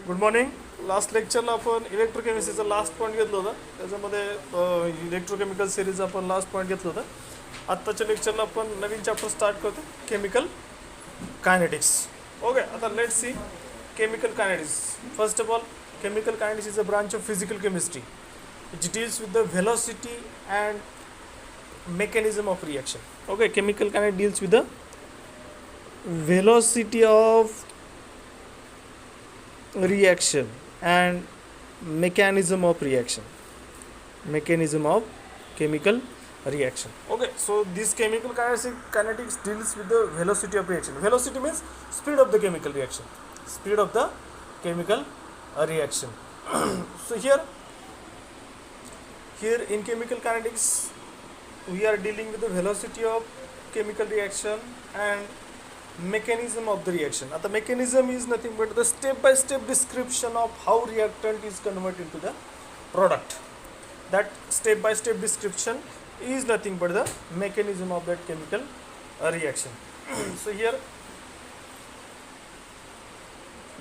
Good morning. Last लेक्चरला आपण इलेक्ट्रोकेमिस्ट्रीचा last point घेतलं होतं. त्याच्यामध्ये इलेक्ट्रोकेमिकल सिरीज आपण लास्ट पॉईंट घेतलं होतं. आत्ताच्या लेक्चरला आपण नवीन चॅप्टर स्टार्ट करतो, केमिकल कायनेटिक्स. ओके, आता let's see chemical kinetics. First of all, chemical kinetics is a branch of physical chemistry which deals with the velocity and mechanism of reaction. Okay, chemical kinetics deals with the velocity of reaction and mechanism of reaction, mechanism of chemical reaction. Okay, so this chemical kinetics deals with the velocity of reaction. Velocity means speed of the chemical reaction, speed of the chemical reaction. So here in chemical kinetics we are dealing with the velocity of chemical reaction and mechanism of the reaction. Now the mechanism is nothing but the step by step description of how reactant is converted into the product. That step by step description is nothing but the mechanism of that chemical reaction. So here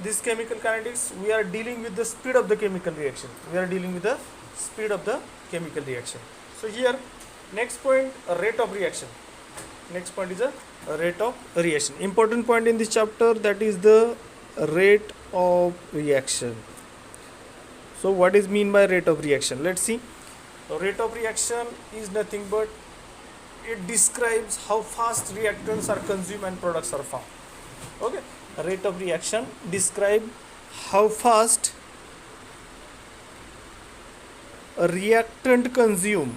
this chemical kinetics, we are dealing with the speed of the chemical reaction. We are dealing with the speed of the chemical reaction. So here next point, rate of reaction. Next point is a rate of reaction. Important point in this chapter, that is the rate of reaction. So what is mean by rate of reaction? Let's see. Rate of reaction is nothing but it describes how fast reactants are consumed and products are formed. Okay, rate of reaction describe how fast a reactant consume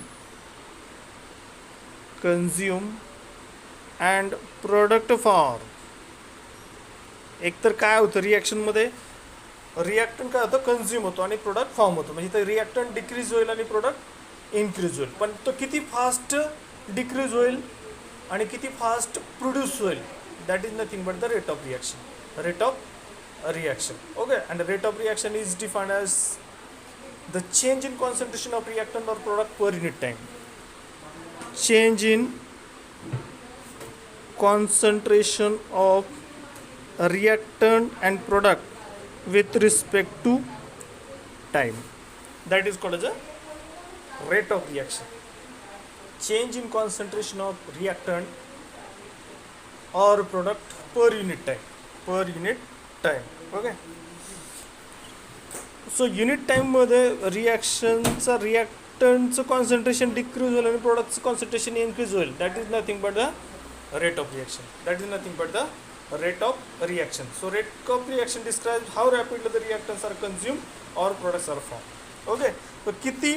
and product form. एक तर काय होतं रिॲक्शनमध्ये, reactant काय होतं, consume होतो आणि product form होतो. म्हणजे इथं रिॲक्टंट डिक्रीज होईल आणि प्रोडक्ट इन्क्रीज होईल. पण तो किती फास्ट डिक्रीज होईल आणि किती फास्ट प्रोड्यूस होईल, that is nothing but the rate of reaction. Rate of reaction. Okay, and the rate of reaction is defined as the change in concentration of reactant or product per unit time. Change in concentration of a reactant and product with respect to time. That is called as a rate of reaction. Change in concentration of reactant or product per unit time. Okay, so unit time मध्ये रिॲक्शनचा रिॲक्टंटचं concentration decrease होईल आणि प्रोडक्टचं concentration increase होईल. That is nothing but the rate of reaction. That is nothing but the rate of reaction. So rate of reaction describe how rapidly the reactants are consume or products are form. Okay, तर किती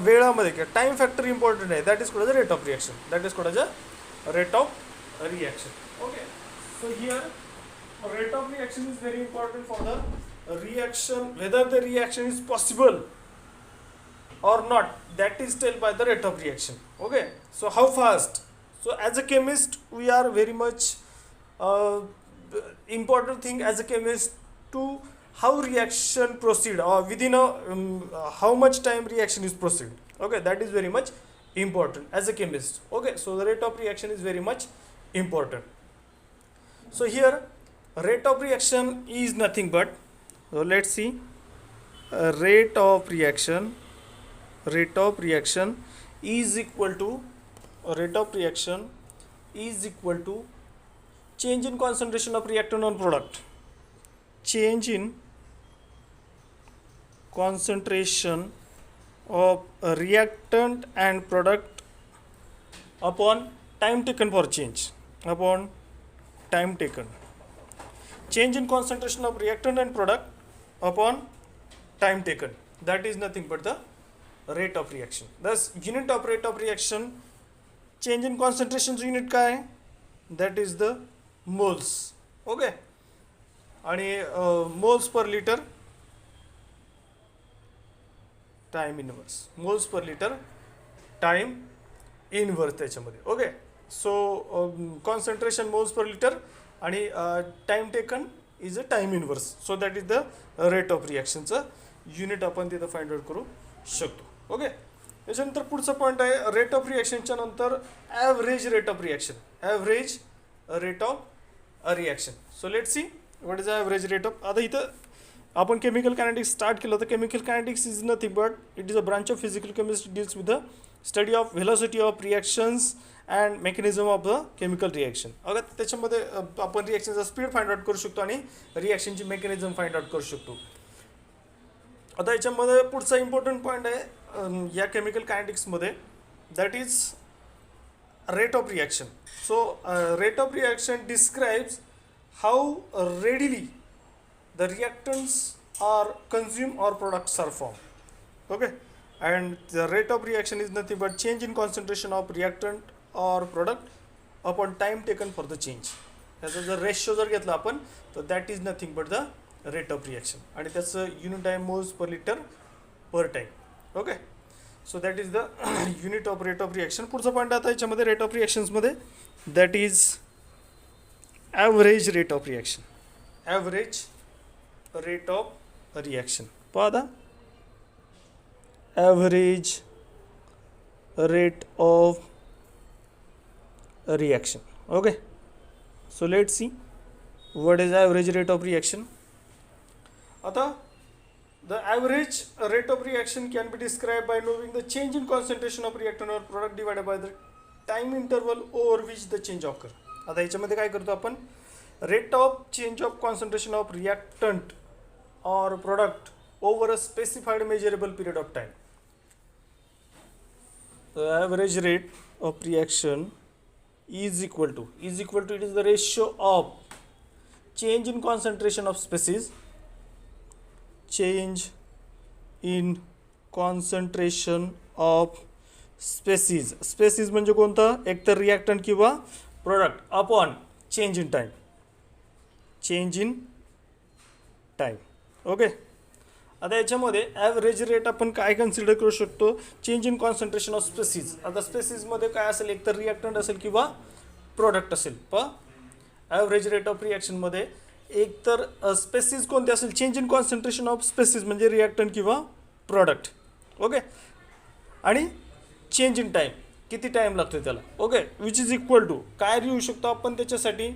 वेळामध्ये किंवा time factor important आहे. That is called the rate of reaction. That is called the rate of reaction. Okay, so here rate of reaction is very important for the reaction, whether the reaction is possible or not, that is told by the rate of reaction. Okay, so how fast. So as a chemist we are very much important thing as a chemist to how reaction proceed or within a how much time reaction is proceed. Okay, that is very much important as a chemist. Okay, so the rate of reaction is very much important. So here rate of reaction is nothing but, so let's see, rate of reaction is equal to change in concentration of reactant on product, change in concentration of a reactant and product upon time taken for change, upon time taken. Change in concentration of reactant and product upon time taken, that is nothing but the rate of reaction. Thus unit of rate of reaction, change in concentration unit काय आहे, that is the moles. Okay, आणि moles per liter time inverse, moles per liter time inverse त्याच्यामध्ये. Okay, so concentration moles per litre आणि time taken is a time inverse. So that is the rate of रिॲक्शनचं unit आपण तिथं find out करू शकतो. Okay, त्याच्यानंतर पुढचा point आहे रेट ऑफ रिॲक्शनच्या नंतर average rate of reaction. Average rate of reaction. So let see what is average rate of. आता इथं आपण केमिकल कायनेटिक्स स्टार्ट केलं तर chemical kinetics is nothing but it is a branch of physical chemistry deals with the study of velocity of reactions and mechanism of the chemical reaction. अगं त्याच्यामध्ये आपण रिॲक्शनचा speed find out करू शकतो आणि रिॲक्शनची mechanism find out करू शकतो. आता याच्यामध्ये पुढचा इम्पॉर्टंट पॉईंट आहे या केमिकल कायनेटिक्समध्ये, that is rate of reaction. So rate of reaction describes how readily the reactants are consumed or products are formed. Okay, and the rate of reaction is nothing but change in concentration of reactant or product upon time taken for the change. त्याचा जर ratio जर घेतला आपण तर that is nothing but the rate of reaction आणि त्याचं unit आहे moles per litre per time. Okay, so that is the unit of rate of reaction. पुढचा पॉईंट आता याच्यामध्ये रेट ऑफ रिॲक्शन्समध्ये that is average rate of reaction. Average rate of reaction पहा आता, average rate of reaction. Okay, so let's see what is average rate of reaction. आता the average rate of reaction can be described by knowing the change in concentration of reactant or product divided by the time interval over which the change occur. आता याच्यामध्ये काय करतो आपण, rate of change of concentration of reactant or product over a specified measurable period of time. The average rate of reaction is equal to it is the ratio of change in concentration of species, change in concentration of species. species म्हणजे कोणता, एक तर reactant किंवा product upon change in time, change in time. Okay, आता याच्यामध्ये average rate आपण काय consider करू शकतो, change in concentration of species. आता स्पेसीजमध्ये काय असेल, एक तर रिॲक्टंट असेल किंवा प्रोडक्ट असेल. ॲव्हरेज रेट ऑफ रिॲक्शनमध्ये एक तर स्पेसीज कोणते असेल, change in concentration of species म्हणजे रिॲक्टंट किंवा प्रोडक्ट. ओके, आणि चेंज इन टाईम किती टाईम लागतो त्याला. Okay, which is equal to काय लिहू शकतो आपण त्याच्यासाठी,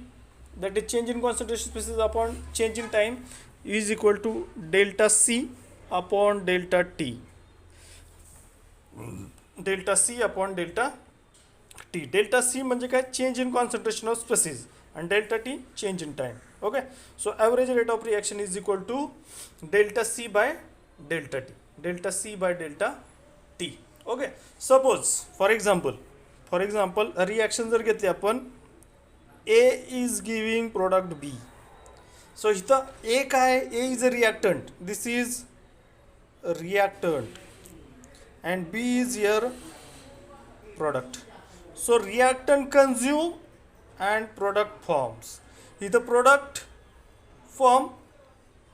that is change in concentration species upon change in time is equal to delta C upon delta T. delta C upon delta T. delta C म्हणजे काय, change in concentration of species आणि delta T change in time. Okay, so average rate of reaction is equal to delta C by delta T, delta C by delta T. Okay, suppose for example reaction जर घेतली आपण, A is giving product B. So इथं A काय, A is a reactant, this is reactant and B is here product. So reactant consume and product forms. इथं product form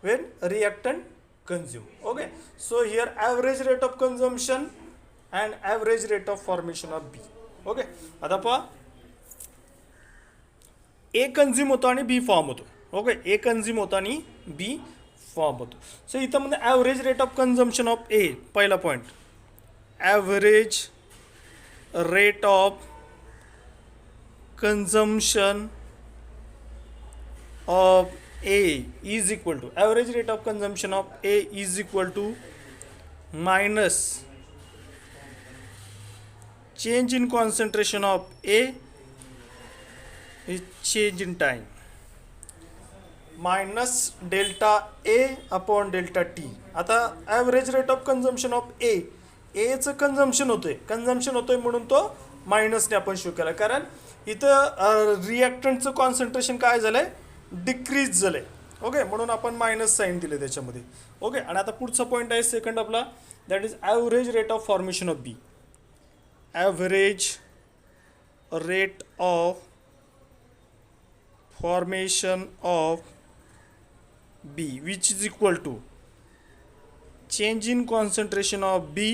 when reactant consume. Okay, so here average rate of consumption and average rate of formation of B. Okay, आता पहा, A consume होतो आणि B form होतो. Okay, A consume होतो आणि B form होतो. So इथं म्हणजे average rate of consumption of A, पहिला point, average rate of consumption of A is equal to, average rate of consumption of A is equal to minus change in concentration of A is change in time minus delta A upon delta T. आता average rate of consumption of एचं consumption होतोय म्हणून तो मायनसने आपण show केला, कारण इथं रिॲक्टंटचं concentration काय झालं आहे, डिक्रीज झालं आहे. ओके, म्हणून आपण मायनस साईन दिले त्याच्यामध्ये. ओके, आणि आता पुढचा पॉईंट आहे सेकंड आपला, that is average rate of formation of B. Average rate of formation of B which is equal to change in concentration of B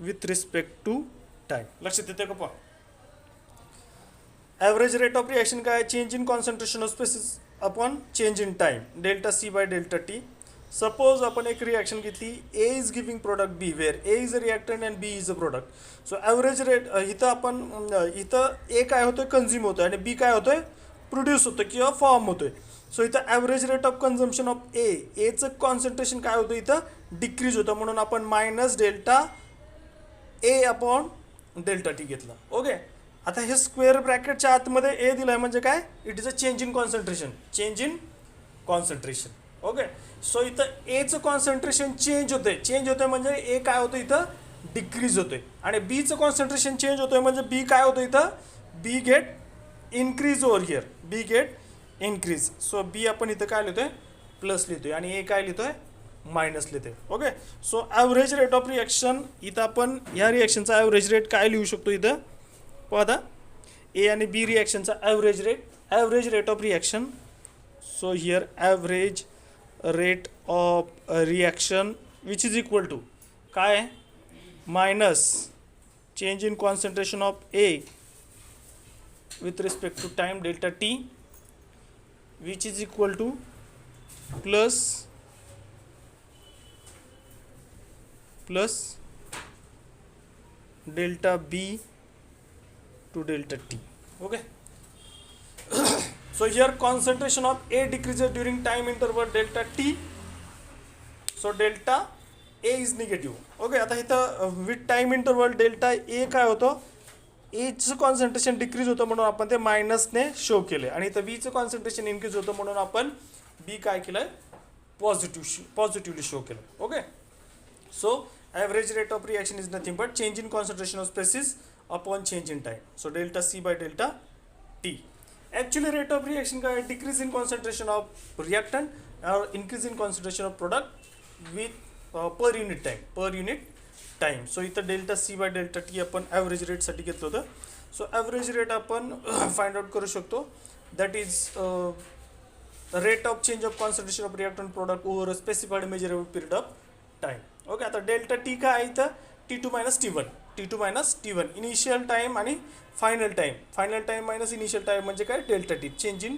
with respect to time. लक्षात येते का पहा, ॲव्हरेज रेट ऑफ रिॲक्शन काय, change in concentration of species upon change in time, delta C by delta T. Suppose आपण एक reaction घेतली, A is giving product B where A is a reactant and B is a product. So average rate इथं आपण इथं A काय होतोय, consume होतोय आणि B काय होतोय, प्रोड्यूस होतोय किंवा फॉर्म होतोय. सो इथं average rate of consumption of एचं कॉन्सन्ट्रेशन काय होतं इथं डिक्रीज होतं, म्हणून आपण minus delta A upon delta T घेतला. ओके, आता हे स्क्वेअर ब्रॅकेटच्या आतमध्ये ए दिलं आहे म्हणजे काय, it is a change in concentration, change in concentration. Okay, so इथं एचं कॉन्सन्ट्रेशन चेंज होतंय म्हणजे ए काय होतं इथं डिक्रीज होतोय, आणि बीचं कॉन्सन्ट्रेशन चेंज होतोय म्हणजे बी काय होतं इथं B get increase over here, B get increase. So B आपण इथं काय लिहितोय प्लस लिहितोय आणि ए काय लिहितोय मायनस लिहितोय. Okay, so average rate of reaction इथं आपण ह्या रिॲक्शनचा ॲव्हरेज रेट काय लिहू शकतो इथं पहा, ए आणि बी रिॲक्शनचा average rate of reaction. So here average rate of reaction which is equal to काय आहे minus change in concentration of A with respect to time delta t, which is equal to plus delta b to delta t. Okay. So here concentration of A decreases during time interval delta t, so delta A is negative. Okay, आता इथं with time interval delta A काय होतं, एचं concentration decrease होतं म्हणून आपण ते मायनसने show केले, आणि इथं बीचं कॉन्सन्ट्रेशन इन्क्रीज होतं म्हणून आपण बी काय केलं पॉझिटिव्हली शो केलं. Okay, so average rate of reaction is nothing but change in concentration of species upon change in time. So delta C by delta T. Actually rate of reaction काय decrease in concentration of reactant और increase in concentration of product with per unit time. So इथं delta C by delta T आपण average रेटसाठी घेतलं होतं. So average rate आपण find out करू शकतो, that is rate of change of concentration of reactant product over a specified measurable period of time. Okay, आता delta T काय आहे इथं T2 minus T1 initial time आणि final time minus initial time म्हणजे काय delta T change in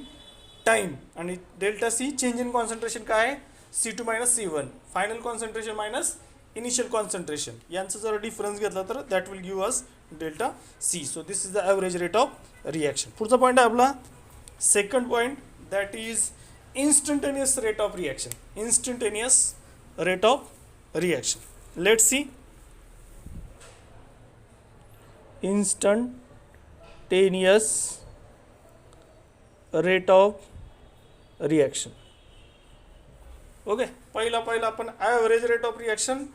time, आणि delta C change in concentration काय आहे C2 minus C1 final concentration minus initial concentration, यांचा जर डिफरन्स घेतला तर that will give us delta C. So this is the average rate of reaction. पुढचा point आहे आपला second point, that is instantaneous rate of reaction. Let's see instantaneous rate of reaction. Okay, पहिला आपण average rate of reaction,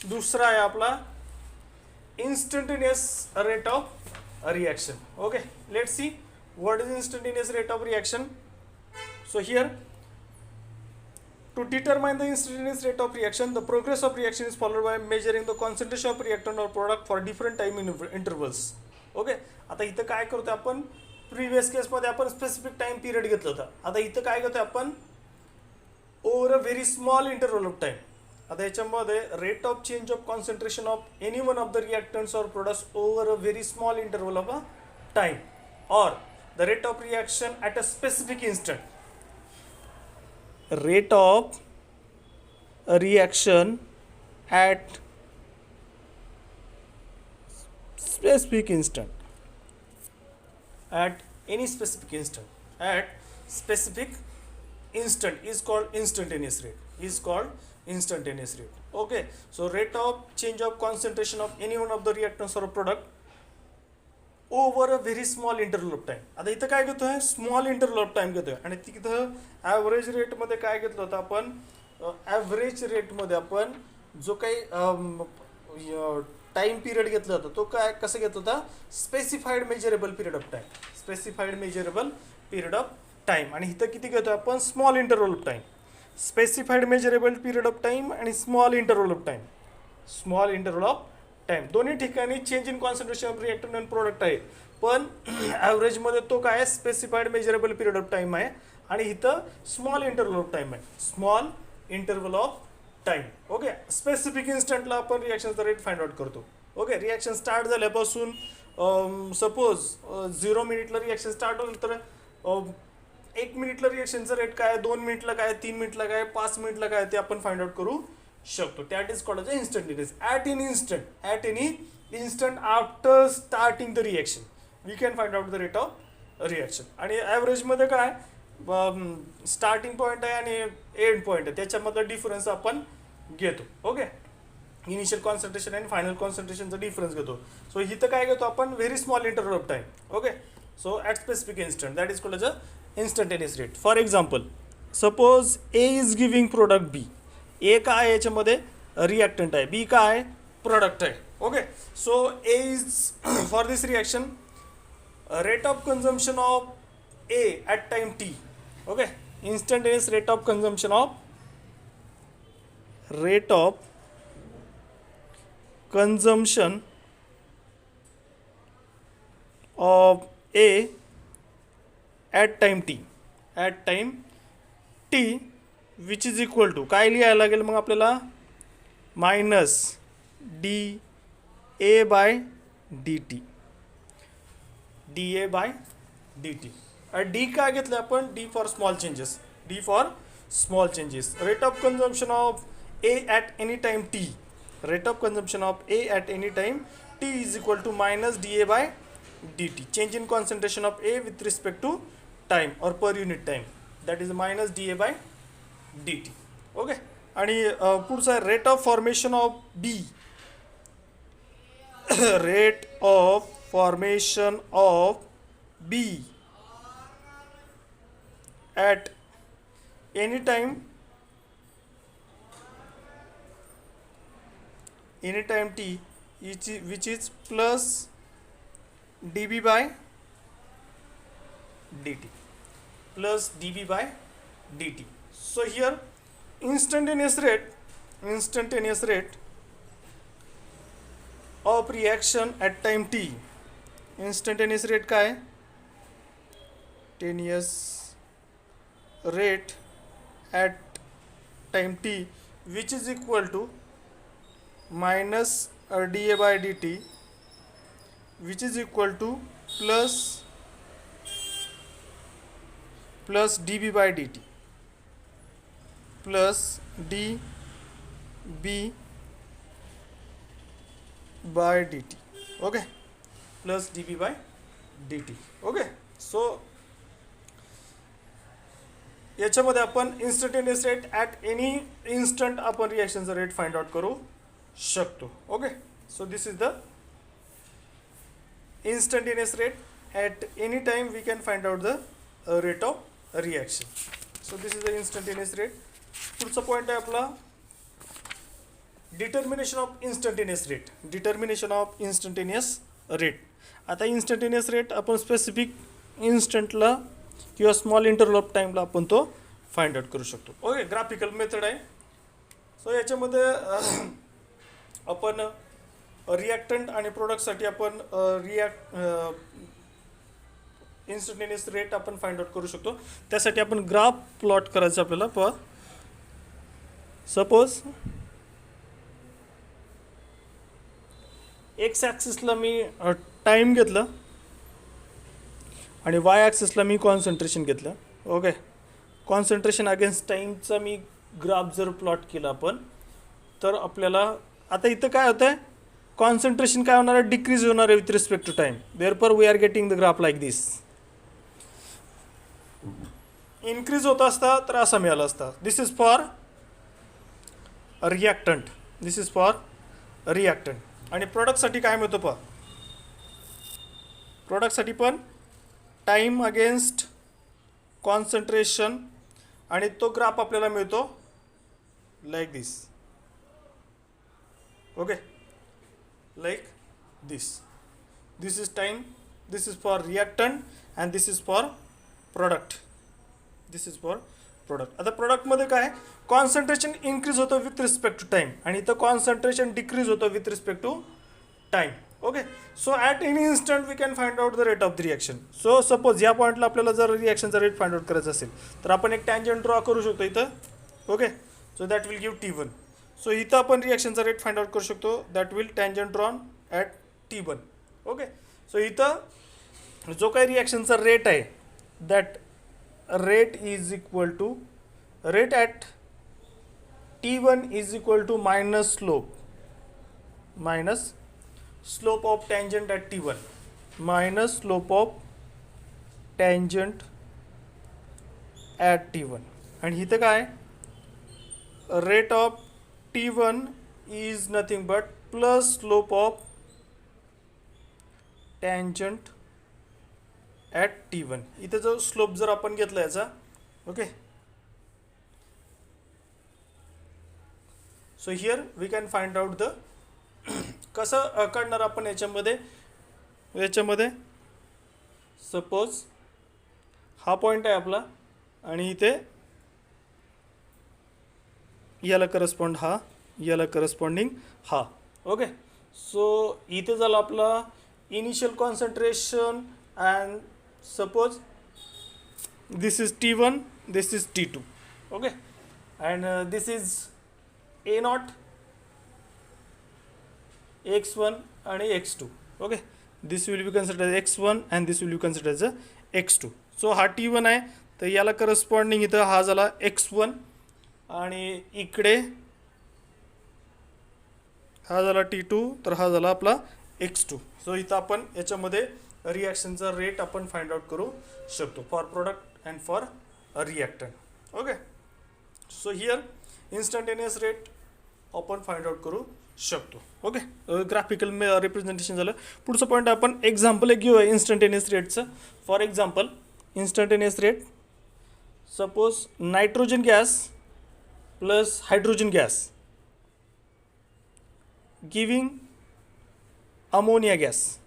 दुसरा आहे आपला instantaneous rate of reaction. Okay, let's see what is instantaneous rate of reaction. So here to determine the instantaneous rate of reaction, the progress of reaction is followed by measuring the concentration of reactant or product for different time intervals. Okay, आता इथं काय करतोय आपण, previous केसमध्ये आपण specific time period घेतलं होतं, आता इथं काय करतोय आपण over a very small interval of time. आता याच्यामध्ये rate of change of concentration of any one of the reactants और products over a very small interval of a time, और the rate of reaction at a specific instant. Rate of reaction at specific instant, at any specific instant, at specific instant is called instantaneous rate. Okay, so rate of change of concentration of any one of the reactants or product over a very small interval of time. आता इथं काय घेतोय small interval of time घेतोय, आणि तिथं average रेटमध्ये काय घेतलं होतं आपण, ॲव्हरेज रेटमध्ये आपण जो काही टाइम पिरियड घेतला होता तो काय कसं घेतला होता specified measurable period of time, आणि इथं किती घेतोय आपण small interval of time. Specified measurable period of time आणि स्मॉल इंटरवल ऑफ टाइम दोन्ही ठिकाणी change in concentration of reactant and product आहे, पण ॲव्हरेजमध्ये तो काय specified measurable period of time आहे, आणि इथं small interval of time. Okay, specific इन्स्टंटला आपण रिॲक्शनचा रेट फाइंड आउट करतो. ओके, रिॲक्शन स्टार्ट झाल्यापासून सपोज 0 मिनिटला रिॲक्शन स्टार्ट होईल तर 1 मिनिटला रिॲक्शनचा रेट काय, 2 मिनिटला काय, 3 मिनिटला काय, 5 मिनिटला काय ते आपण फाइंड आउट करू शकतो. That is called as instantaneous. At any instant after starting the reaction we can find out the rate of reaction. आणि ॲव्हरेजमध्ये काय स्टार्टिंग पॉईंट आहे आणि एंड पॉईंट आहे, त्याच्यामधला डिफरन्स आपण घेतो. ओके, इनिशियल कॉन्सन्ट्रेशन आणि फायनल कॉन्सन्ट्रेशनचा डिफरन्स घेतो. सो इथं काय घेतो आपण, very small interval of time. Okay, so at specific instant, that is called as a instantaneous rate. For example, suppose A is giving product B. A काय आहे याच्यामध्ये, रिॲक्टंट आहे, बी काय आहे, प्रोडक्ट आहे. Okay, so A is for this reaction rate of consumption of A at time T. Okay, instantaneous rate of consumption of A at time t which is equal to काय लिहायला लागेल मग आपल्याला, minus D A by D T. D काय घेतलं आपण, D for small changes. Rate of consumption of A at any time T. Is equal to minus D A by D T. Change in concentration of A with respect to time और per unit time, that is minus D A by D T. Okay, आणि पुढचा rate of formation of B. Rate of formation of B at any time t which is plus dB by dt. So here instantaneous rate of reaction at time t. instantaneous rate काय, rate at time t which is equal to minus dA by dt which is equal to plus dB by dt plus dB by dt. Okay, plus dB by dt. Okay, so याच्यामध्ये आपण instantaneous rate at any instant आपण रिॲक्शनचा rate find out करू शकतो. Okay, so this is the instantaneous rate at any time we can find out the rate of reaction. So this is the instantaneous rate. पुढचा point आहे आपला determination of instantaneous rate. आता instantaneous rate आपण specific इन्स्टंटला किंवा small interval of टाईमला आपण तो फाइंड आउट करू शकतो. ओके, ग्राफिकल मेथड आहे. सो याच्यामध्ये आपण रिॲक्टंट आणि प्रोडक्टसाठी आपण इन्स्टंटेनियस रेट आपण फाइंड आउट करू शकतो. त्यासाठी आपण ग्राफ प्लॉट करायचं आपल्याला. पहा, सपोज एक्स ॲक्सिसला मी टाईम घेतलं आणि वाय ॲक्सिसला मी कॉन्सन्ट्रेशन घेतलं. ओके, कॉन्सन्ट्रेशन अगेन्स्ट टाईमचा मी ग्राफ जर प्लॉट केला आपण, तर आपल्याला आता इथं काय होतं आहे, कॉन्सन्ट्रेशन काय होणार आहे, डिक्रीज होणार आहे with respect to time. Therefore we are getting the graph like this. Increase होत असता तर असा मिळाला असता. This is for reactant. आणि प्रोडक्टसाठी काय मिळतं पहा, प्रोडक्टसाठी पण टाइम अगेन्स्ट कॉन्सन्ट्रेशन, आणि तो ग्राफ आपल्याला मिळतो like this. Okay, like this. This is time, this is for reactant and this is for product. आता प्रोडक्टमध्ये काय, कॉन्सन्ट्रेशन इन्क्रीज होतं विथ रिस्पेक्ट टू टाइम, आणि इथं कॉन्सन्ट्रेशन डिक्रीज होतं with respect to time. Okay, so at any instant we can find out the rate of the reaction. So suppose या पॉईंटला आपल्याला जर रिॲक्शनचा रेट फाइंड आउट करायचा असेल तर आपण एक टँजंट ड्रॉ करू शकतो इथं. Okay, so that will give T1. So इथं आपण रिॲक्शनचा रेट फाइंड आउट करू शकतो, that will tangent drawn at T1. Okay, so इथं जो काही रिॲक्शनचा रेट आहे, that rate is equal to rate at T1 is equal to minus slope of tangent at T1 minus slope of tangent at T1 आणि इथं काय rate of T1 is nothing but plus slope of tangent at T1. इथं जो slope जर आपण घेतला याचा okay, so here we can find out the कसं काढणार आपण याच्यामध्ये सपोज हा पॉईंट आहे आपला आणि इथे याला करस्पॉन्ड हा, याला करस्पॉन्डिंग हा. ओके, सो इथे झालं आपला initial concentration and suppose this is T1, this is T2. Okay, and this is A0, x1 आणि x2. Okay, this will be consider x1 and this will be consider as x2. So हा T1 आहे तर याला corresponding इथं हा झाला x1 आणि इकडे हा झाला T2 तर हा झाला आपला x2. सो इथं आपण याच्यामध्ये रिॲक्शनचा रेट आपण फाइंड आउट करू शकतो for product and for reactant. Okay, so here instantaneous rate आपण फाइंड आउट करू शकतो. ओके, ग्राफिकल रिप्रेझेंटेशन झालं. पुढचं पॉईंट आपण एक्झाम्पल एक घेऊया इन्स्टंटेनियस रेटचं. For example instantaneous rate suppose nitrogen gas plus hydrogen gas giving ammonia gas.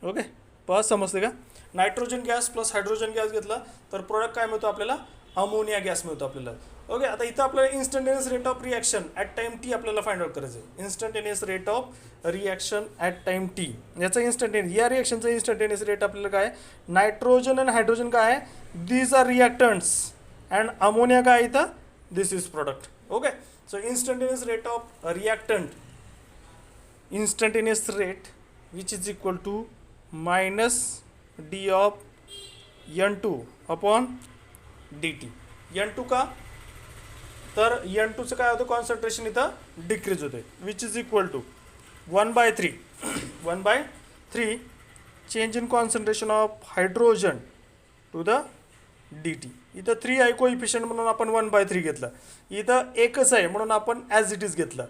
Okay, पहा समजते का, nitrogen gas plus hydrogen gas घेतला तर प्रोडक्ट काय मिळतो आपल्याला, अमोनिया गॅस मिळतो आपल्याला. ओके, आता इथं आपल्याला instantaneous rate of reaction at time T आपल्याला फाइंड आउट करायचं आहे. Instantaneous rate of reaction at time T याचा इन्स्टंटेनियस, या रिॲक्शनचा इन्स्टंटेनियस रेट आपल्याला काय, नायट्रोजन आणि हायड्रोजन काय आहे, these are reactants and ammonia काय इथं, this is product. Okay, so instantaneous rate of reactant, instantaneous rate which is equal to minus d of n2 upon dt. n2 का, तर n2 चं काय होतं, कॉन्सन्ट्रेशन इथं डिक्रीज होते which is equal to 1/3 change in concentration of hydrogen to the dt. इथं 3 आहे coefficient म्हणून आपण 1/3 घेतलं, इथं एकच आहे म्हणून आपण ॲज इट इज घेतलं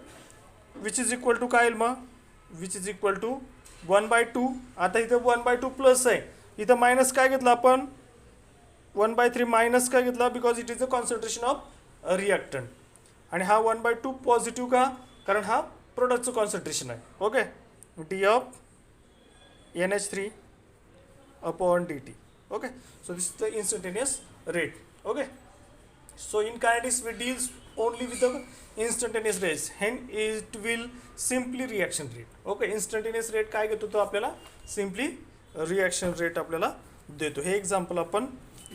विच इज इक्वल टू काय येईल मग, विच इज इक्वल टू 1/2. आता इथं 1/2 प्लस आहे, इथं मायनस काय घेतलं आपण, 1/3 मायनस काय घेतला, because it is a concentration of reactant. आणि हा 1/2 पॉझिटिव्ह का, कारण हा प्रोडक्टचं कॉन्सन्ट्रेशन आहे. Okay, D of NH3 upon dt. Okay, so this is the instantaneous rate. Okay, so in kinetics we deals only with the instantaneous rates, hence it will simply reaction rate. Okay, instantaneous rate काय घेतो तो आपल्याला simply reaction rate आपल्याला देतो. हे example आपण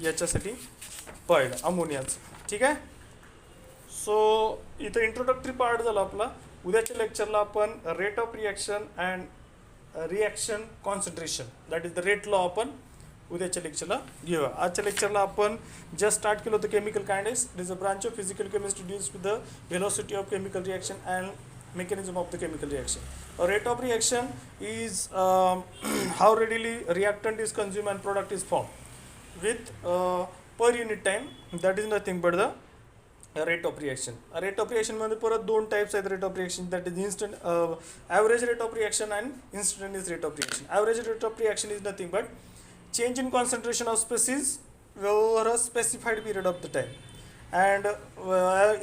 याच्यासाठी पाहिलं अमोनियाचं. ठीक आहे, सो इथं इंट्रोडक्टरी पार्ट झाला आपला. उद्याच्या लेक्चरला आपण rate of reaction and reaction concentration that is the rate law आपण उद्याच्या लेक्चरला घेऊया. आजच्या लेक्चरला आपण जस्ट स्टार्ट केलं होतं chemical kinetics. It is a branch of physical chemistry deals with the velocity of chemical reaction and mechanism of the chemical reaction. A rate of reaction is how readily reactant is consumed and product is formed with per unit time. That is nothing but the rate of reaction. A rate of reaction मध्ये परत दोन types आहेत rate of reaction, that is instant average rate of reaction and instantaneous rate of reaction. Average rate of reaction is nothing but change in concentration of species over a specified period of the time. And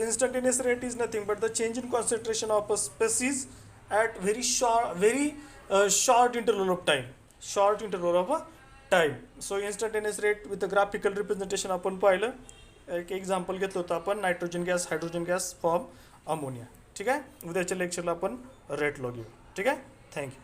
instantaneous rate is nothing but the change in concentration of a species at very short interval of time, So instantaneous rate with the graphical representation आपण पाहिलं. एक example घेतलं होतं आपण, nitrogen gas, hydrogen gas form ammonia. ठीक आहे, उद्याच्या लेक्चरला आपण रेट लॉ घेऊ. ठीक आहे, थँक्यू.